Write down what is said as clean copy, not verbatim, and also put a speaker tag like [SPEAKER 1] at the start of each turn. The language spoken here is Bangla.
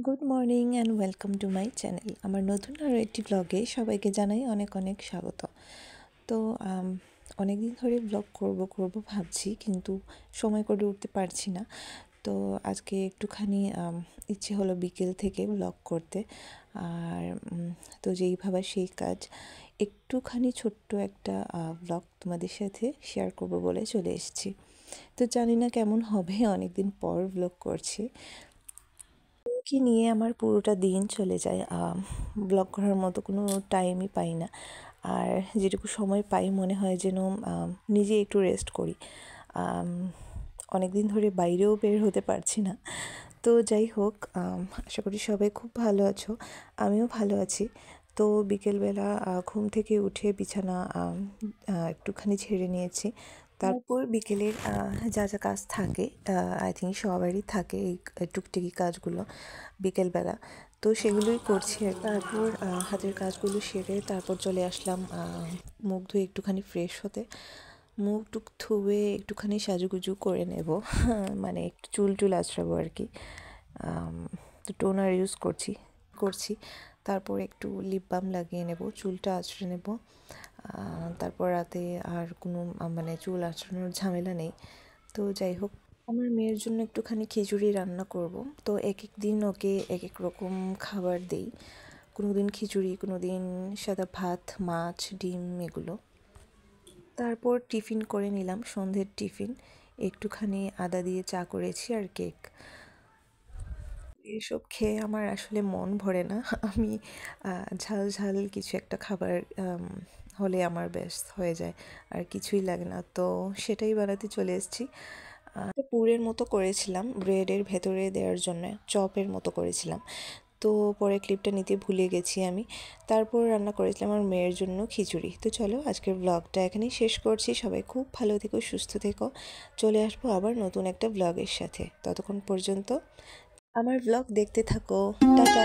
[SPEAKER 1] Good morning and welcome to my channel. আমার নতুন আরও একটি ব্লগে সবাইকে জানাই অনেক অনেক স্বাগত। তো অনেক দিন ধরে ব্লগ করব ভাবছি, কিন্তু সময় করে উঠতে পারছি না। তো আজকে একটুখানি ইচ্ছে হলো বিকেল থেকে ব্লগ করতে। আর তো যেই ভাবা সেই কাজ, একটুখানি ছোট্ট একটা ব্লগ তোমাদের সাথে শেয়ার করব বলে চলে এসেছি। তো জানি না কেমন হবে, অনেক দিন পর ব্লগ করছি। কি নিয়ে আমার পুরোটা দিন চলে যায়, ব্লগ করার মতো কোনো টাইমই পাই না। আর যেটুকু সময় পাই মনে হয় যেন নিজে একটু রেস্ট করি। অনেক দিন ধরে বাইরেও বের হতে পারছি না। তো যাই হোক, আশা করি সবাই খুব ভালো আছো, আমিও ভালো আছি। তো বিকেলবেলা ঘুম থেকে উঠে বিছানা একটুখানি ঝেড়ে নিয়েছি। তারপর বিকেলের যা যা কাজ থাকে, আই থিঙ্ক সবারই থাকে এই টুকটাকি কাজগুলো বিকেলবেলা, তো সেগুলোই করছি। আর তারপর হাতের কাজগুলো সেরে তারপর চলে আসলাম মুখ ধুয়ে একটুখানি ফ্রেশ হতে। মুখ টুক ধুয়ে একটুখানি সাজুগুজু করে নেব, মানে একটু চুল আঁচড়াবো আর কি। তো টোনার ইউজ করছি। তারপর একটু লিপ বাম লাগিয়ে নেব, চুলটা আঁচড়ে নেব। তারপর রাতে আর কোনো মানে চুল আঁচড়ানোর ঝামেলা নেই। তো যাই হোক, আমার মেয়ের জন্য একটুখানি খিচুড়ি রান্না করব। তো এক এক দিন ওকে এক এক রকম খাবার দেই, কোনো দিন খিচুড়ি, কোনো দিন সাদা ভাত, মাছ, ডিম এগুলো। তারপর টিফিন করে নিলাম, সন্ধ্যের টিফিন একটুখানি আদা দিয়ে চা করেছি আর কেক। এসব খেয়ে আমার আসলে মন ভরে না। আমি ঝাল ঝাল কিছু একটা খাবার হলে আমার ব্যাস হয়ে যায়, আর কিছুই লাগে না। তো সেটাই বানাতে চলে এসেছি। পুরের মতো করেছিলাম, ব্রেডের ভেতরে দেওয়ার জন্য চপের মতো করেছিলাম। তো পরে ক্লিপটা নিতে ভুলে গেছি আমি। তারপর রান্না করেছিলাম আমার মেয়ের জন্য খিচুড়ি। তো চলো আজকের ব্লগটা এখানেই শেষ করছি। সবাই খুব ভালো থেকো, সুস্থ থেকো। চলে আসবো আবার নতুন একটা ব্লগের সাথে। ততক্ষণ পর্যন্ত আমার ব্লগ দেখতে থাকো। টাটা।